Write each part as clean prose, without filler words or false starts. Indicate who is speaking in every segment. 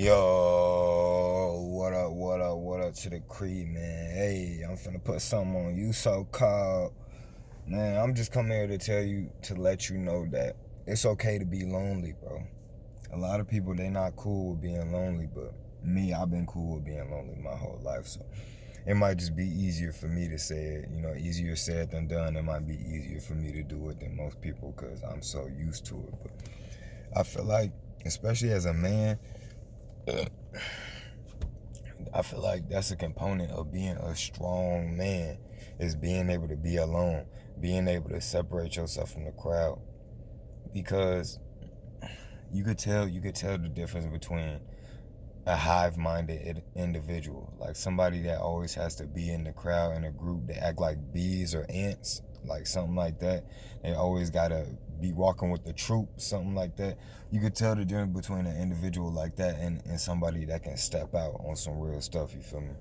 Speaker 1: Yo, what up to the Creed, man? Hey, I'm finna put something on you so called. Man, I'm just coming here to tell you, to let you know that it's okay to be lonely, bro. A lot of people, they not cool with being lonely, but me, I've been cool with being lonely my whole life, so it might just be easier for me to say it, easier said than done. It might be easier for me to do it than most people because I'm so used to it, but I feel like, especially as a man, I feel like that's a component of being a strong man, is being able to be alone, being able to separate yourself from the crowd. Because you could tell the difference between a hive-minded individual, like somebody that always has to be in the crowd in a group, they act like bees or ants, like something like that. They always gotta be walking with the troop, something like that. You could tell the difference between an individual like that and somebody that can step out on some real stuff, you feel me?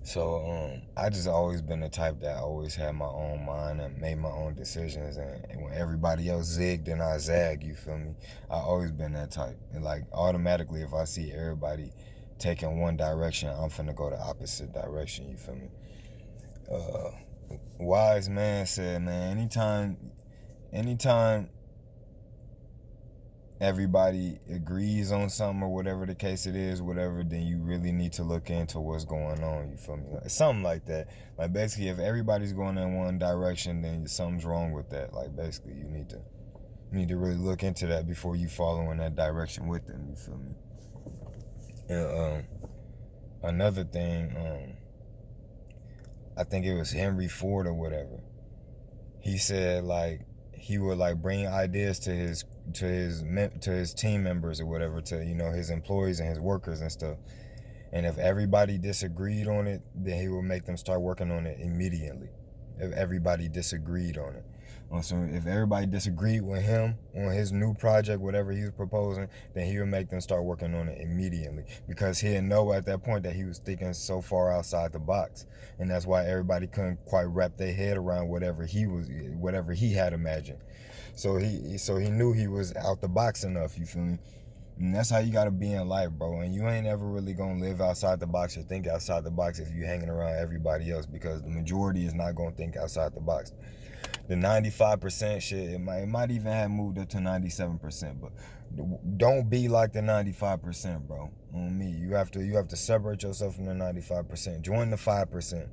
Speaker 1: So I just always been the type that always had my own mind and made my own decisions, and when everybody else zigged, then I zag, you feel me? I always been that type, and like automatically if I see everybody taking one direction, I'm finna go the opposite direction, you feel me? Wise man said, man, anytime everybody agrees on something or whatever the case it is, whatever, then you really need to look into what's going on, you feel me? Like, something like that. Like basically if everybody's going in one direction, then something's wrong with that. Like basically you need to really look into that before you follow in that direction with them, you feel me? And another thing, I think it was Henry Ford or whatever, he said like he would like bring ideas to his team members or whatever, to his employees and his workers and stuff, and if everybody disagreed on it, then he would make them start working on it immediately. If everybody disagreed on it, so if everybody disagreed with him on his new project, whatever he was proposing, then he would make them start working on it immediately, because he didn't know at that point that he was thinking so far outside the box, and that's why everybody couldn't quite wrap their head around whatever he had imagined. So he knew he was out the box enough, you feel me? And that's how you gotta be in life, bro. And you ain't ever really gonna live outside the box or think outside the box if you hanging around everybody else, because the majority is not gonna think outside the box. The 95% shit, it might even have moved up to 97%, but don't be like the 95%, bro. On me, you have to separate yourself from the 95%. Join the 5%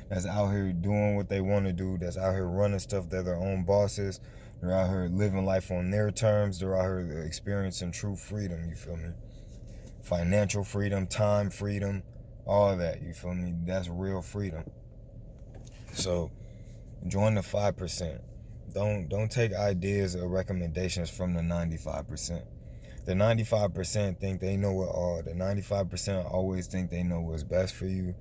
Speaker 1: that's out here doing what they want to do. That's out here running stuff. They're their own bosses. They're out here living life on their terms. They're out here experiencing true freedom. You feel me? Financial freedom, time freedom, all that. You feel me? That's real freedom. So join the 5%. Don't take ideas or recommendations from the 95%. The 95% think they know it all. The 95% always think they know what's best for you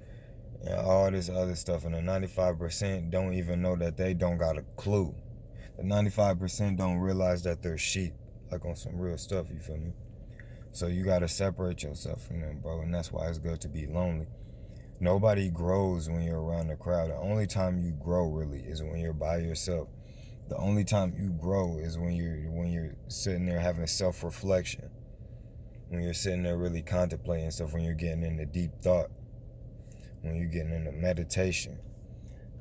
Speaker 1: and all this other stuff. And the 95% don't even know that they don't got a clue. The 95% don't realize that they're sheep, like on some real stuff, you feel me? So you gotta separate yourself from them, bro. And that's why it's good to be lonely. Nobody grows when you're around the crowd. The only time you grow really is when you're by yourself. The only time you grow is when you're sitting there having self-reflection. When you're sitting there really contemplating stuff, when you're getting into deep thought, when you're getting into meditation.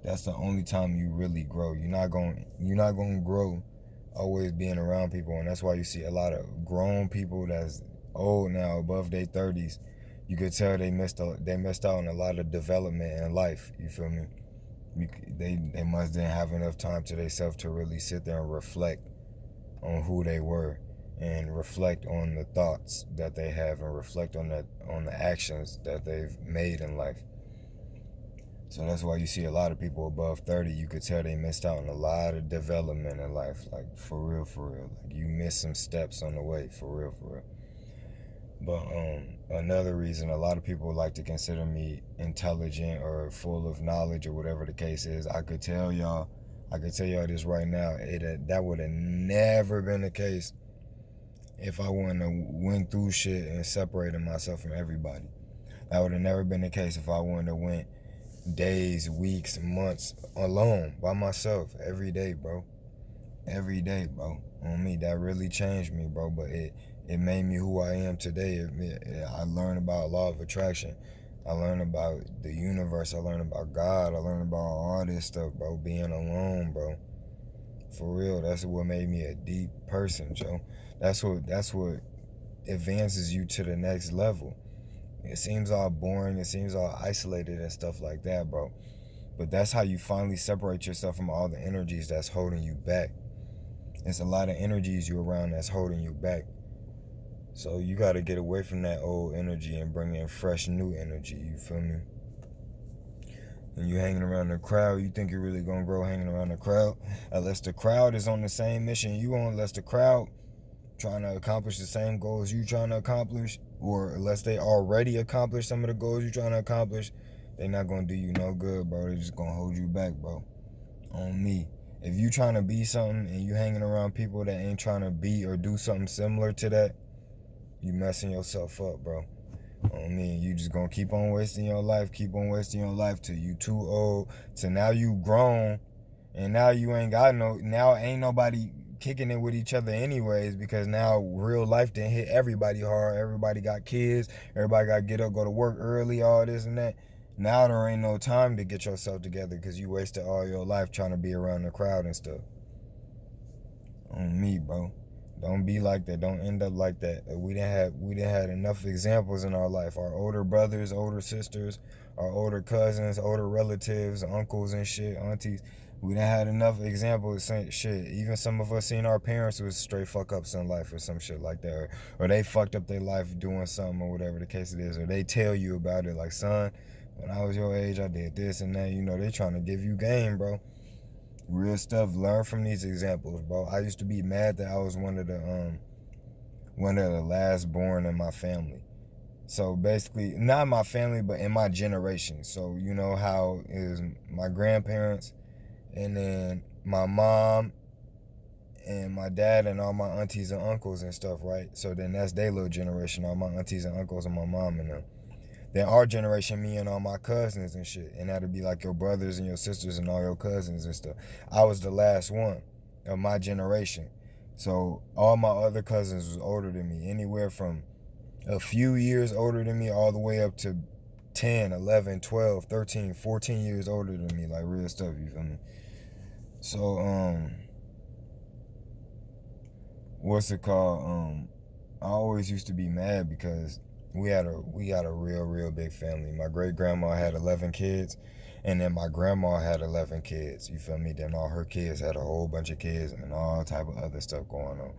Speaker 1: That's the only time you really grow. You're not going to grow always being around people, and that's why you see a lot of grown people that's old now, above their 30s. You could tell they missed out on a lot of development in life. You feel me? They must didn't have enough time to themselves to really sit there and reflect on who they were, and reflect on the thoughts that they have, and reflect on the actions that they've made in life. So that's why you see a lot of people above 30, you could tell they missed out on a lot of development in life, like for real. Like you missed some steps on the way, for real. But another reason a lot of people like to consider me intelligent or full of knowledge or whatever the case is, I could tell y'all this right now, that would have never been the case if I wouldn't have went through shit and separated myself from everybody. That would have never been the case if I wouldn't have went days, weeks, months alone by myself every day, bro. On me, that really changed me, bro. But it made me who I am today. I learned about law of attraction. I learned about the universe. I learned about God. I learned about all this stuff, bro. Being alone, bro. For real, that's what made me a deep person, Joe. That's what advances you to the next level. It seems all boring. It seems all isolated and stuff like that, bro. But that's how you finally separate yourself from all the energies that's holding you back. It's a lot of energies you're around that's holding you back. So you got to get away from that old energy and bring in fresh new energy. You feel me? And you hanging around the crowd, you think you're really going to grow hanging around the crowd? Unless the crowd is on the same mission you on, unless the crowd trying to accomplish the same goals you trying to accomplish, or unless they already accomplished some of the goals you trying to accomplish, they not going to do you no good, bro. They just going to hold you back, bro. On me. If you trying to be something and you hanging around people that ain't trying to be or do something similar to that, you messing yourself up, bro. On me, you just gonna keep on wasting your life till you too old, till now you grown, and now you ain't got now ain't nobody kicking it with each other anyways, because now real life didn't hit everybody hard. Everybody got kids, everybody got to get up, go to work early, all this and that. Now there ain't no time to get yourself together because you wasted all your life trying to be around the crowd and stuff. On me, bro. Don't be like that. Don't end up like that. We didn't had enough examples in our life. Our older brothers, older sisters, our older cousins, older relatives, uncles and shit, aunties. We done had enough examples. Shit, even some of us seen our parents was straight fuck ups in life or some shit like that, or they fucked up their life doing something or whatever the case it is, or they tell you about it like, son, when I was your age, I did this and that. You know, they trying to give you game, bro. Real stuff. Learn from these examples, bro. I used to be mad that I was one of the last born in my family. So basically, not my family, but in my generation. So you know how is my grandparents, and then my mom, and my dad, and all my aunties and uncles and stuff, right? So then that's their little generation, all my aunties and uncles and my mom and them. Then our generation, me and all my cousins and shit. And that'd be like your brothers and your sisters and all your cousins and stuff. I was the last one of my generation. So all my other cousins was older than me. Anywhere from a few years older than me all the way up to 10, 11, 12, 13, 14 years older than me. Like real stuff, you feel me? So, what's it called? I always used to be mad because we got a real big family. My great grandma had 11 kids, and then my grandma had 11 kids. You feel me? Then all her kids had a whole bunch of kids and all type of other stuff going on.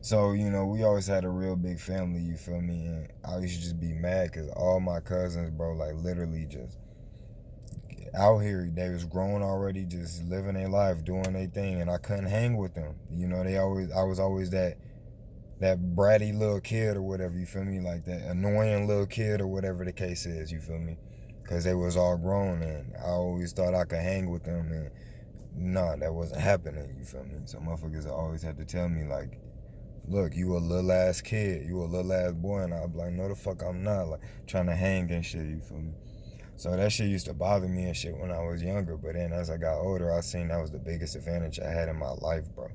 Speaker 1: So you know, we always had a real big family. You feel me? And I used to just be mad because all my cousins, bro, like literally just out here, they was grown already, just living their life, doing their thing, and I couldn't hang with them. You know, I was always that bratty little kid or whatever, you feel me? Like that annoying little kid or whatever the case is, you feel me? Because they was all grown, and I always thought I could hang with them, and nah, that wasn't happening, you feel me? So motherfuckers always had to tell me, like, look, you a little ass kid, you a little ass boy, and I'd be like, no the fuck I'm not, like, trying to hang and shit, you feel me? So that shit used to bother me and shit when I was younger, but then as I got older, I seen that was the biggest advantage I had in my life, bro.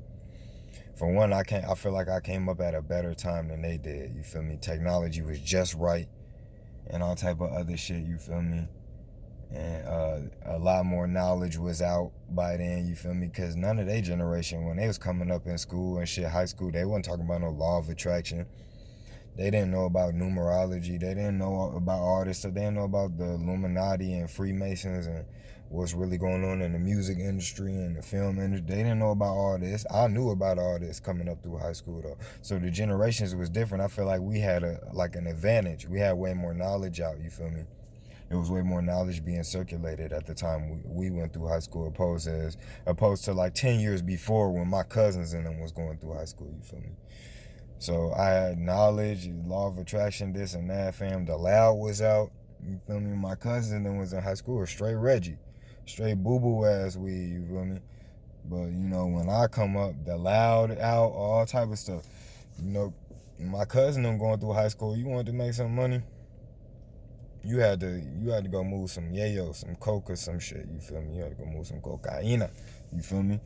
Speaker 1: For one, I feel like I came up at a better time than they did, you feel me? Technology was just right and all type of other shit, you feel me? And a lot more knowledge was out by then, you feel me? Because none of their generation, when they was coming up in school and shit, high school, they wasn't talking about no law of attraction. They didn't know about numerology. They didn't know about all this stuff. They didn't know about the Illuminati and Freemasons and what's really going on in the music industry and the film industry. They didn't know about all this. I knew about all this coming up through high school though. So the generations was different. I feel like we had an advantage. We had way more knowledge out, you feel me? It was way more knowledge being circulated at the time we went through high school opposed to like 10 years before when my cousins and them was going through high school, you feel me? So I had knowledge, law of attraction, this and that, fam. The Loud was out. You feel me? My cousin that was in high school was straight Reggie. Straight boo-boo ass weed, you feel me? But, you know, when I come up, The Loud out, all type of stuff. You know, my cousin them going through high school, you wanted to make some money, you had to go move some yayo, some coke or some shit, you feel me? You had to go move some cocaine, you feel me?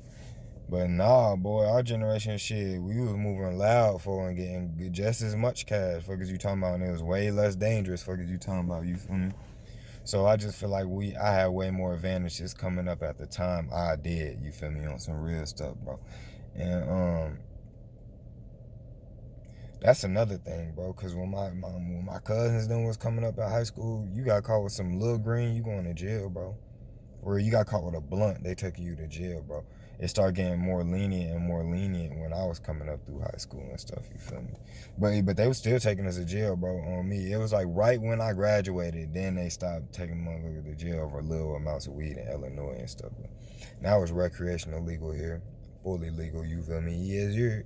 Speaker 1: But nah, boy, our generation shit, we was moving loud for and getting just as much cash. Fuck as you talking about, and it was way less dangerous. Fuck as you talking about, you feel me? So I just feel like I had way more advantages coming up at the time I did. You feel me, on some real stuff, bro. And that's another thing, bro. Cause when my cousins then was coming up at high school, you got caught with some little green, you going to jail, bro. Or you got caught with a blunt, they took you to jail, bro. It started getting more lenient and more lenient when I was coming up through high school and stuff. You feel me? But they was still taking us to jail, bro. On me, it was like right when I graduated, then they stopped taking motherfuckers to jail for little amounts of weed in Illinois and stuff. But now it's recreational legal here, fully legal. You feel me? Yes, you're.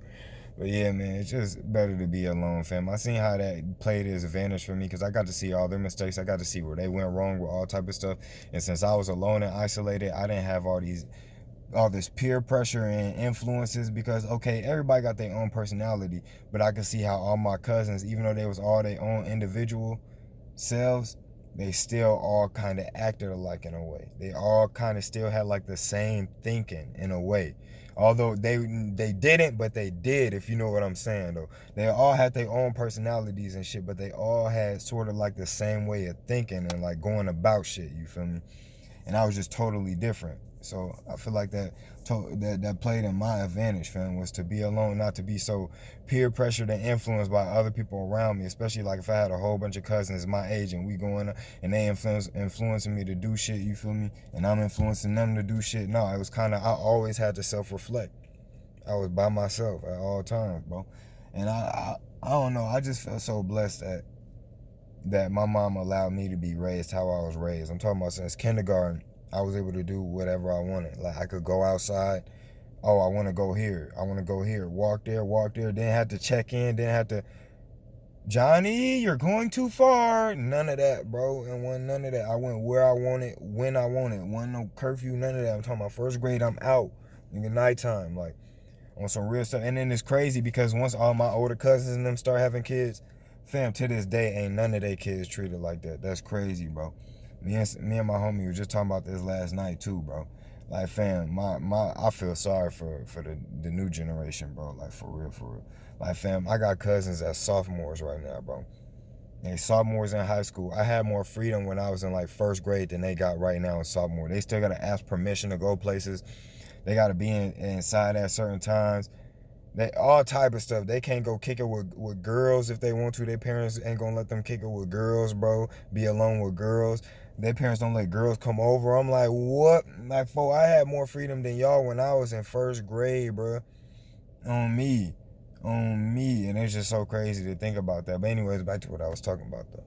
Speaker 1: But yeah, man, it's just better to be alone, fam. I seen how that played as advantage for me because I got to see all their mistakes. I got to see where they went wrong with all type of stuff. And since I was alone and isolated, I didn't have all this peer pressure and influences because okay, everybody got their own personality, but I could see how all my cousins, even though they was all their own individual selves, they still all kind of acted alike in a way. They all kind of still had like the same thinking in a way. Although they didn't, but they did, if you know what I'm saying though. They all had their own personalities and shit, but they all had sort of like the same way of thinking and like going about shit, you feel me? And I was just totally different. So I feel like that played in my advantage, fam, was to be alone, not to be so peer pressured and influenced by other people around me, especially like if I had a whole bunch of cousins my age and we going and they influencing me to do shit, you feel me? And I'm influencing them to do shit. No, it was kind of, I always had to self-reflect. I was by myself at all times, bro. And I don't know, I just felt so blessed that my mom allowed me to be raised how I was raised. I'm talking about since kindergarten, I was able to do whatever I wanted. Like I could go outside. Oh, I want to go here. I want to go here. Walk there, walk there. Didn't have to check in. Didn't have to, Johnny, you're going too far. None of that, bro. And wasn't none of that. I went where I wanted, when I wanted. Wasn't no curfew, none of that. I'm talking about first grade, I'm out. Nigga, nighttime, like on some real stuff. And then it's crazy because once all my older cousins and them start having kids, fam, to this day, ain't none of their kids treated like that. That's crazy, bro. Me and my homie were just talking about this last night too, bro. Like, fam, I feel sorry for the new generation, bro. Like, for real, for real. Like, fam, I got cousins that's sophomores right now, bro. They sophomores in high school. I had more freedom when I was in like first grade than they got right now in sophomore. They still gotta ask permission to go places. They gotta be inside at certain times. They all type of stuff. They can't go kick it with girls if they want to. Their parents ain't gonna let them kick it with girls, bro. Be alone with girls. Their parents don't let girls come over. I'm like, what? Like, I had more freedom than y'all when I was in first grade, bro. On me. On me. And it's just so crazy to think about that. But anyways, back to what I was talking about, though.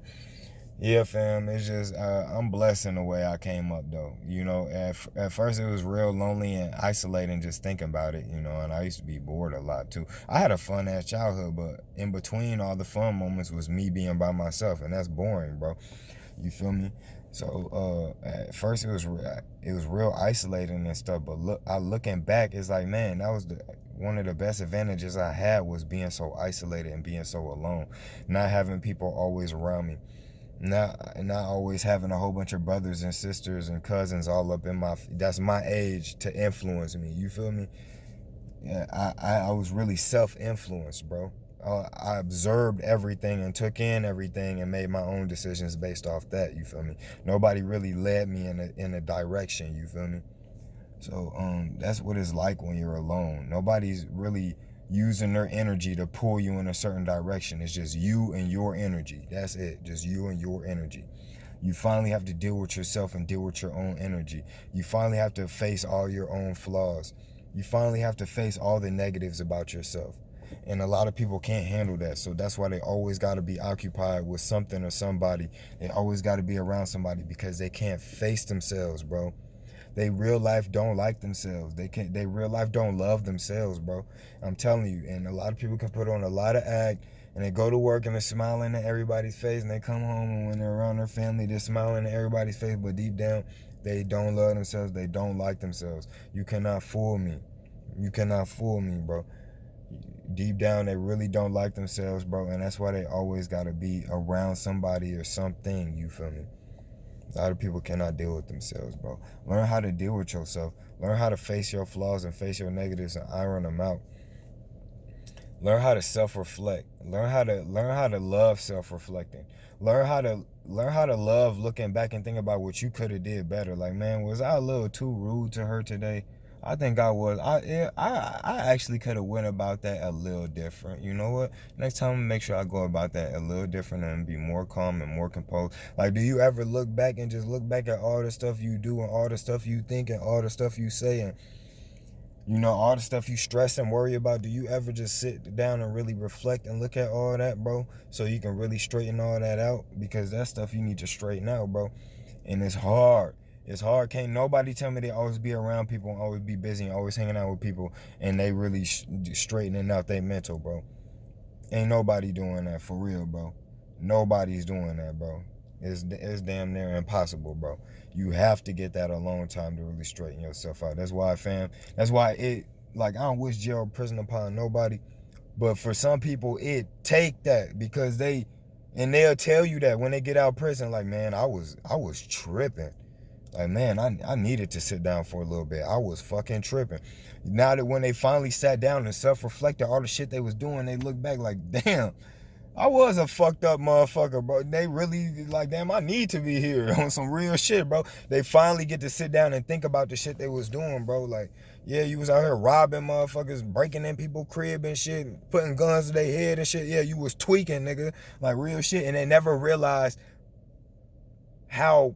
Speaker 1: Yeah, fam, it's just, I'm blessed in the way I came up, though. You know, at first it was real lonely and isolating just thinking about it, you know, and I used to be bored a lot, too. I had a fun-ass childhood, but in between all the fun moments was me being by myself, and that's boring, bro. You feel me? So, at first it was real isolating and stuff, but looking back, it's like, man, that was one of the best advantages I had was being so isolated and being so alone, not having people always around me. Not always having a whole bunch of brothers and sisters and cousins all up in that's my age to influence me. You feel me? Yeah, I was really self-influenced, bro. I observed everything and took in everything and made my own decisions based off that. You feel me? Nobody really led me in a direction. You feel me? So that's what it's like when you're alone. Nobody's really using their energy to pull you in a certain direction. It's just you and your energy. That's it. Just you and your energy. You finally have to deal with yourself and deal with your own energy. You finally have to face all your own flaws. You finally have to face all the negatives about yourself. And a lot of people can't handle that. So that's why they always got to be occupied with something or somebody. They always got to be around somebody because they can't face themselves, bro. They real life don't like themselves. They real life don't love themselves, bro. I'm telling you. And a lot of people can put on a lot of act and they go to work and they're smiling at everybody's face and they come home and when they're around their family, they're smiling at everybody's face, but deep down, they don't love themselves. They don't like themselves. You cannot fool me. You cannot fool me, bro. Deep down, they really don't like themselves, bro. And that's why they always got to be around somebody or something. You feel me? A lot of people cannot deal with themselves, bro. Learn how to deal with yourself. Learn how to face your flaws and face your negatives and iron them out. Learn how to self-reflect. Learn how to love self-reflecting. Learn how to love looking back and think about what you could have did better. Like, man, was I a little too rude to her today? I think I was. I actually could have went about that a little different. You know what? Next time, I'm gonna make sure I go about that a little different and be more calm and more composed. Like, do you ever look back and just look back at all the stuff you do and all the stuff you think and all the stuff you say and all the stuff you stress and worry about? Do you ever just sit down and really reflect and look at all that, bro? So you can really straighten all that out? Because that's stuff you need to straighten out, bro. And it's hard. It's hard. Can't nobody tell me they always be around people and always be busy and always hanging out with people and they really straightening out their mental, bro. Ain't nobody doing that for real, bro. Nobody's doing that, bro. It's damn near impossible, bro. You have to get that alone time to really straighten yourself out. That's why, fam. That's why I don't wish jail or prison upon nobody. But for some people, it take that because they'll tell you that when they get out of prison, like, man, I was tripping. Like, man, I needed to sit down for a little bit. I was fucking tripping. Now that when they finally sat down and self-reflected all the shit they was doing, they look back like, damn, I was a fucked up motherfucker, bro. They really like, damn, I need to be here on some real shit, bro. They finally get to sit down and think about the shit they was doing, bro. Like, yeah, you was out here robbing motherfuckers, breaking in people's crib and shit, putting guns to their head and shit. Yeah, you was tweaking, nigga. Like, real shit. And they never realized how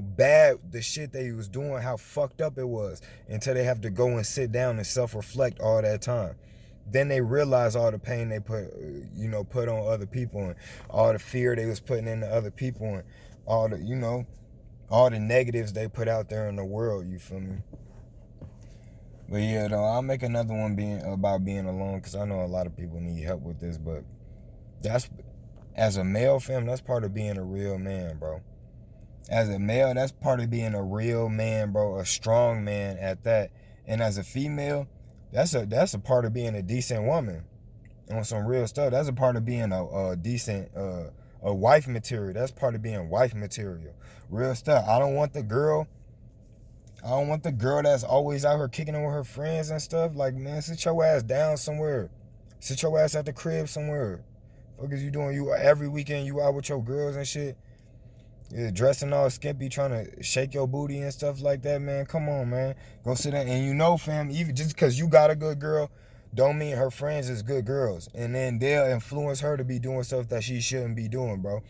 Speaker 1: bad the shit they was doing, how fucked up it was, until they have to go and sit down and self-reflect all that time. Then they realize all the pain they put on other people and all the fear they was putting into other people and all the negatives they put out there in the world, you feel me? But yeah, though, I'll make another one about being alone, because I know a lot of people need help with this, but as a male, fam, that's part of being a real man, bro. As a male, that's part of being a real man, bro, a strong man at that. And as a female, that's a part of being a decent woman on some real stuff. That's a part of being a decent a wife material. That's part of being wife material. Real stuff. I don't want the girl that's always out here kicking it with her friends and stuff. Like, man, sit your ass down somewhere. Sit your ass at the crib somewhere. What is you doing? You every weekend you out with your girls and shit. You're dressing all skimpy, trying to shake your booty and stuff like that, man. Come on, man. Go sit down. And fam, even just because you got a good girl, don't mean her friends is good girls. And then they'll influence her to be doing stuff that she shouldn't be doing, bro.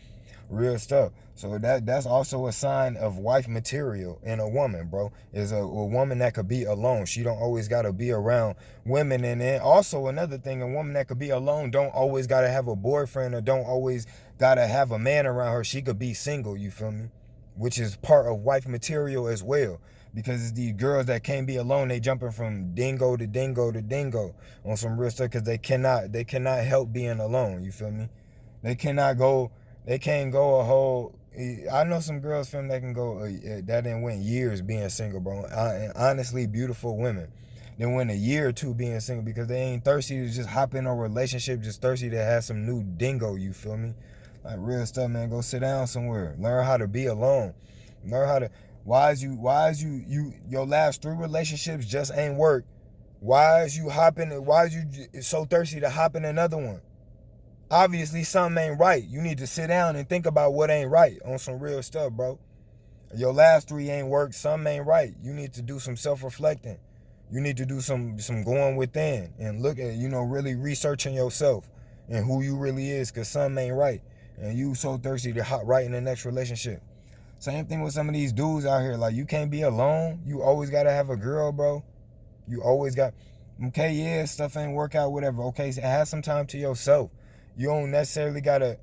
Speaker 1: Real stuff. So that's also a sign of wife material in a woman, bro. Is a woman that could be alone. She don't always gotta be around women. And then also another thing, a woman that could be alone don't always gotta have a boyfriend or don't always gotta have a man around her. She could be single, you feel me? Which is part of wife material as well. Because it's these girls that can't be alone. They jumping from dingo to dingo to dingo on some real stuff because they cannot help being alone, you feel me? They can't go a whole. I know some girls, fam, that can go that didn't went years being single, bro. And honestly, beautiful women. They went a year or two being single because they ain't thirsty to just hop in a relationship, just thirsty to have some new dingo, you feel me? Like, real stuff, man. Go sit down somewhere. Learn how to be alone. Learn how to. Why is you your last 3 relationships just ain't work? Why is you so thirsty to hop in another one? Obviously, something ain't right. You need to sit down and think about what ain't right on some real stuff, bro. Your last 3 ain't worked. Something ain't right. You need to do some self-reflecting. You need to do some going within and look at, really researching yourself and who you really is, because something ain't right. And you so thirsty to hop right in the next relationship. Same thing with some of these dudes out here. Like, you can't be alone. You always got to have a girl, bro. You always got... Okay, yeah, stuff ain't work out, whatever. Okay, so have some time to yourself. You don't necessarily gotta.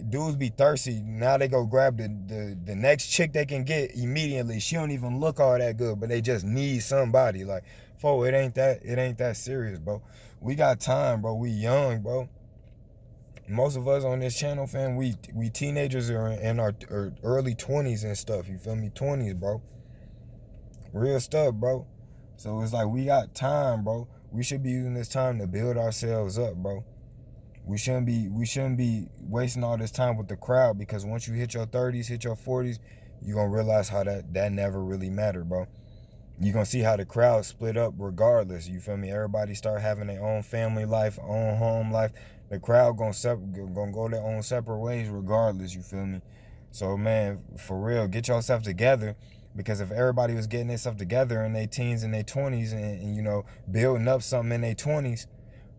Speaker 1: Dudes be thirsty. Now they go grab the next chick they can get immediately. She don't even look all that good, but they just need somebody. Like, it ain't that serious, bro. We got time, bro. We young, bro. Most of us on this channel, fam, we teenagers are in our early 20s and stuff. You feel me? 20s, bro. Real stuff, bro. So it's like we got time, bro. We should be using this time to build ourselves up, bro. We shouldn't be wasting all this time with the crowd, because once you hit your 30s, hit your 40s, you're gonna realize how that never really mattered, bro. You're gonna see how the crowd split up regardless. You feel me? Everybody start having their own family life, own home life. The crowd gonna go their own separate ways regardless. You feel me? So man, for real, get yourself together. Because if everybody was getting themselves together in their teens and their 20s, and you know, building up something in their 20s,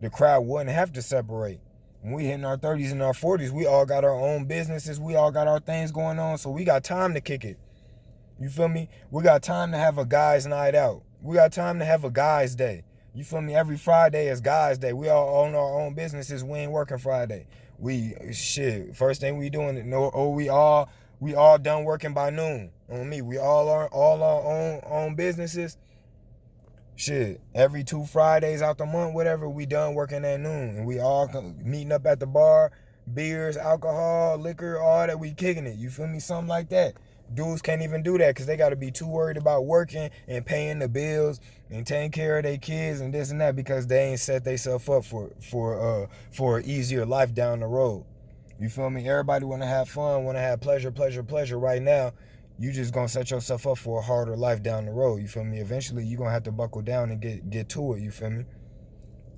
Speaker 1: the crowd wouldn't have to separate. When we hitting our 30s and our 40s, we all got our own businesses. We all got our things going on. So we got time to kick it. You feel me? We got time to have a guys' night out. We got time to have a guys' day. You feel me? Every Friday is guys' day. We all own our own businesses. We ain't working Friday. First thing we doing, we all done working by noon. On me, we all are all our own businesses. Shit, every 2 Fridays out the month, whatever, we done working at noon, and we all meeting up at the bar, beers, alcohol, liquor, all that, we kicking it. You feel me? Something like that. Dudes can't even do that because they got to be too worried about working and paying the bills and taking care of their kids and this and that, because they ain't set themselves up for an easier life down the road. You feel me? Everybody want to have fun, want to have pleasure right now. You just gonna set yourself up for a harder life down the road. You feel me? Eventually, you gonna have to buckle down and get to it. You feel me?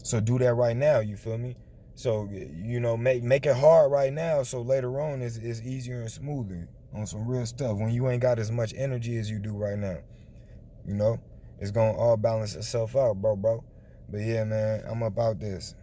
Speaker 1: So do that right now. You feel me? So, you know, make it hard right now, so later on is easier and smoother on some real stuff. When you ain't got as much energy as you do right now, you know, it's gonna all balance itself out, bro. But yeah, man, I'm about this.